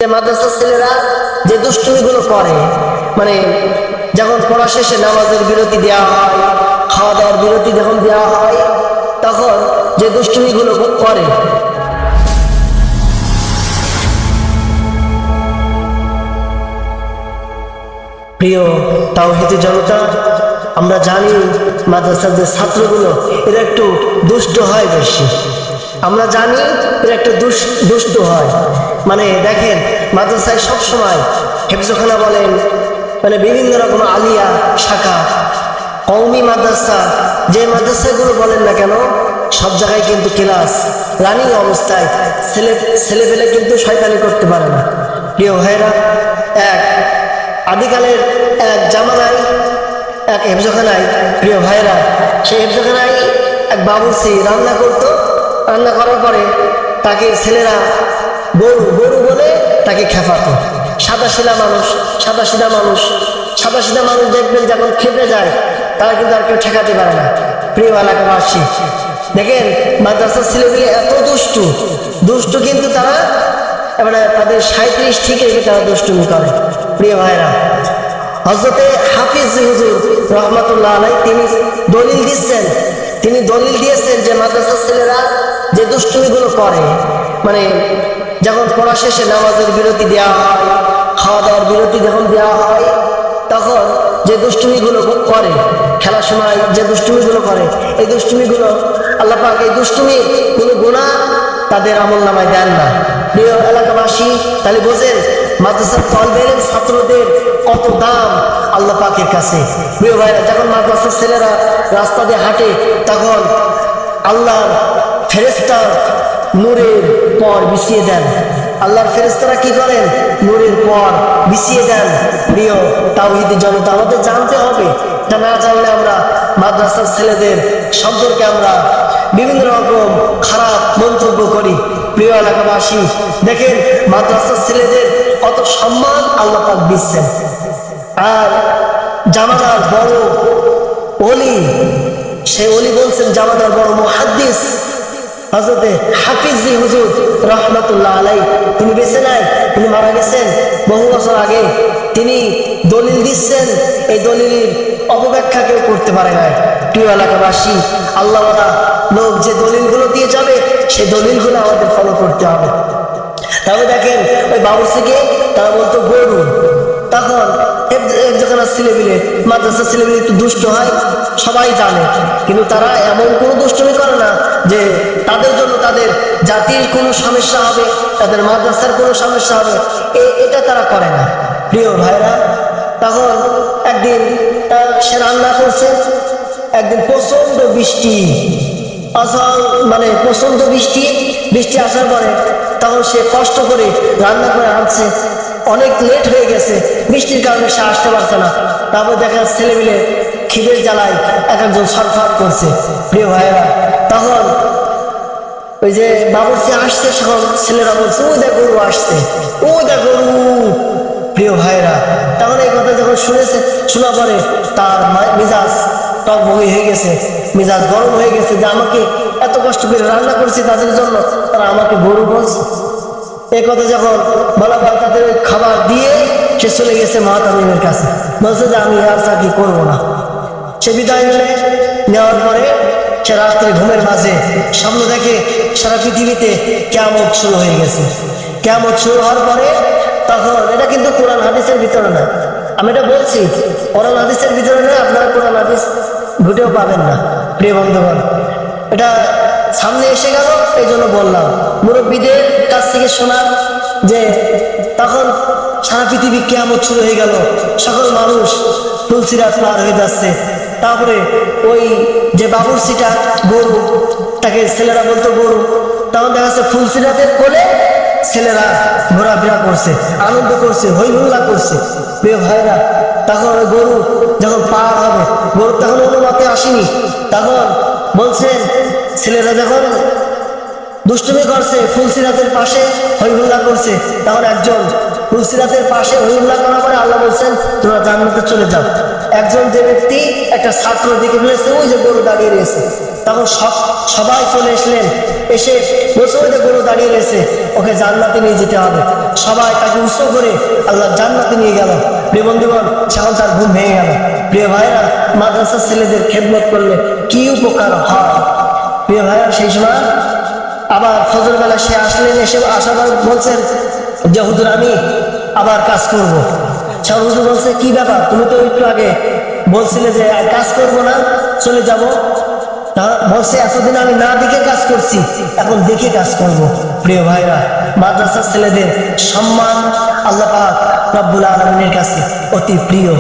মাদ্রাসার ছেলেরা যে দুষ্টুমিগুলো করে, মানে যখন পড়া শেষে নামাজের বিরতি দেওয়া হয়, খাওয়া দাওয়ার বিরতি যখন দেওয়া হয়, তখন যে দুষ্টুমিগুলো করে, প্রিয় তাওহীদি জনতা, আমরা জানি মাদ্রাসার যে ছাত্রগুলো এরা একটু দুষ্ট হয় বেশি। আমরা জানি এরা একটু দুষ্ট হয়। মানে দেখেন, মাদ্রাসায় সবসময় হেফজখানা বলেন, মানে বিভিন্ন রকম আলিয়া শাখা, কওমি মাদ্রাসা, যে মাদ্রাসাগুলো বলেন না কেন, সব জায়গায় কিন্তু ক্লাস রানিং অবস্থায় ছেলেপেলে কিন্তু শয়তানি করতে পারে না। প্রিয় ভাইরা, এক আদিকালের এক জামানায় এক হেফজখানায়, প্রিয় ভাইরা, সেই হেফজখানায় এক বাবুর্চি রান্না করতো। রান্না করার পরে তাকে ছেলেরা গরু গরু বলে তাকে খেপাতো। সাদা সিধা মানুষ দেখবেন যখন খেপে যায়, তারা কিন্তু আর কেউ ঠেকাতে পারে না। প্রিয় এলাকাবাসী, দেখেন মাদ্রাসার ছেলেগুলি এত দুষ্টু কিন্তু তারা এবারে তাদের 37 ঠিক রেখে তারা দুষ্টুমি করে। প্রিয় ভাইরা, হযরতে হাফিজ হুজুর রহমাতুল্লাহ আলাইহি তিনি দলিল দিয়েছেন যে মাদ্রাসার ছেলেরা যে দুষ্টুমিগুলো করে, মানে যখন পড়া শেষে নামাজের বিরতি দেওয়া হয়, খাওয়া দাওয়ার বিরতি যখন দেওয়া হয়, তখন যে দুষ্টুমিগুলো করে, খেলার সময় যে দুষ্টুমিগুলো করে, এই দুষ্টুমিগুলো আল্লাহ পাক এই দুষ্টুমির কোনো গুনাহ তাদের আমলনামায় দেন না। প্রিয় এলাকাবাসী, তাহলে বোঝেন মাদ্রাসার তালিবে ইলম ছাত্রদের কত দাম আল্লাহ পাকের কাছে। প্রিয় ভাইরা, যখন মাদ্রাসার ছেলেরা রাস্তা দিয়ে হাঁটে, তখন আল্লাহর ফেরেশতা নূরের পর বিছিয়ে দেন। আল্লাহর ফেরেশতারা কি করেন? নূরের পর বিছিয়ে দেন। প্রিয় তাওহীদি জনতা, আমাদের জানতে হবে, এটা না জানলে আমরা মাদ্রাসার ছেলেদের সম্পর্কে আমরা বিভিন্ন রকম খারাপ মন্তব্য করি। প্রিয় এলাকাবাসী, দেখেন মাদ্রাসার ছেলেদের কত সম্মান আল্লাহ পাক দিচ্ছেন। আর জামানার বড় ওলি, সে ওলি বলছেন জামানার বড় মুহাদ্দিস হযরতে হাফিজ হুজুর রহমাতুল্লাহ আলাইহি, তিনি বেঁচে নাই, তিনি মারা গেছেন বহু বছর আগে। তিনি দলিল দিচ্ছেন, এই দলিলের অপব্যাখ্যা কেউ করতে পারে না। প্রিয় এলাকাবাসী, আল্লাহওয়ালা লোক যে দলিলগুলো দিয়ে যাবে, সেই দলিলগুলো আমাদের ফলো করতে হবে। তবে দেখেন, ওই বাবুর্চিকে তারা বলতো গরু। তখন একজনের ছেলেপিলে, মাদ্রাসার ছেলেপিলে একটু দুষ্ট হয়, সবাই জানে, কিন্তু তারা এমন কোনো দুষ্টুমি করে না যে তাদের জন্য তাদের জাতির কোনো সমস্যা হবে, তাদের মাদ্রাসার কোনো সমস্যা হবে, এটা তারা করে না। প্রিয় ভাইরা, তখন একদিন সে রান্না করছে, একদিন প্রচন্ড বৃষ্টি, মানে প্রচন্ড বৃষ্টি আসার পরে তখন সে কষ্ট করে রান্না করে আনছে, অনেক লেট হয়ে গেছে, বৃষ্টির কারণে সে আসতে পারছে না। তারপর দেখা ছেলে মিলে খিদের জ্বালায় এক একজন ছটফট করছে। প্রিয় ভাইয়েরা, তখন ওই যে বাবুর্চি আসছে, সব ছেলেরা বলছে ওই দেখ গরু আসছে, ওই দেখ গরু। প্রিয় ভাইয়েরা, তখন এই কথা যখন শোনা পরে তার মেজাজ টকবগে হয়ে গেছে, মেজাজ গরম হয়ে গেছে, যে আমাকে এত কষ্ট করে রান্না করছি তাদের জন্য, তারা আমাকে গরু বলছে। এই কথা যখন বলা পর তাদের ওই খাবার দিয়ে সে চলে গেছে মাহতামিমের কাছে, বলছে যে আমি আর চাকরি করবো না। সে বিদায় নেওয়ার পরে সে রাত্রে ঘুমের মাঝে স্বপ্ন দেখে সারা পৃথিবীতে কিয়ামত শুরু হয়ে গেছে। কিয়ামত শুরু হওয়ার পরে তখন, এটা কিন্তু কোরআন হাদিসের ভিতরে না, আমি এটা বলছি, কোরআন হাদিসের ভিতরে না, আপনারা কোরআন হাদিস ঘুটেও পাবেন না। প্রিয় বন্ধুগণ, এটা সামনে এসে গেল, এই জন্য বললাম, মুরব্বীদের কাছ থেকে শোনা যে তখন সারা পৃথিবী কিয়ামত শুরু হয়ে গেল, সকল মানুষ তুলসিরাত পার হয়ে যাচ্ছে। তারপরে ওই যে বাবুর্চিটা গরু, তাকে ছেলেরা বলতো গরু, তখন দেখা যাচ্ছে ফুলসিরাতের কোলে ছেলেরা ঘোরাফেরা করছে, আনন্দ করছে, হই হুল্লা করছে। প্রিয় ভাইরা, তখন ওই গরু যখন পার হবে, গরু তখন অনুমতি আসেনি, তখন বলছে ছেলেরা যখন দুষ্টুমি করছে, ফুলসিরাতের পাশে হই হুল্লা করছে, তখন একজন ফুলসিরাতের পাশে হইল্লা করার পরে আল্লাহ বলছেন তোমরা জান্নাতে চলে যাও। একজন যে ব্যক্তি একটা ছাত্র দেখে ফেলেছে, ওই যে গরু দাঁড়িয়ে রয়েছে, তখন সবাই চলে এসলেন, এসে বলছে ওই যে গরু দাঁড়িয়ে রয়েছে, ওকে জান্নাতে নিয়ে যেতে হবে। সবাই তাকে উৎস করে আল্লাহ জান্নাতে নিয়ে গেল। প্রিয় বন্ধুগণ, সেখন তার ঘুম ভেঙে গেল। প্রিয় ভাইরা, মাদ্রাসার ছেলেদের খেদমত করলে কি উপকার হয়। প্রিয় ভাইরা, সেই সময় আবার ফজর বেলা সে আসলেন, এসে আসার বলছেন যে হুজুর আমি আবার কাজ করব। সব হুজুর বলছে কি ব্যাপার, তুমি তো একটু আগে বলছিলে যে কাজ করব না, চলে যাব। বলছে এতদিন আমি না দেখে কাজ করছি, এখন দেখে কাজ করব। প্রিয় ভাইরা, মাদ্রাসার ছেলেদের সম্মান আল্লাহ পাক রব্বুল আলামিনের কাছে অতি প্রিয়।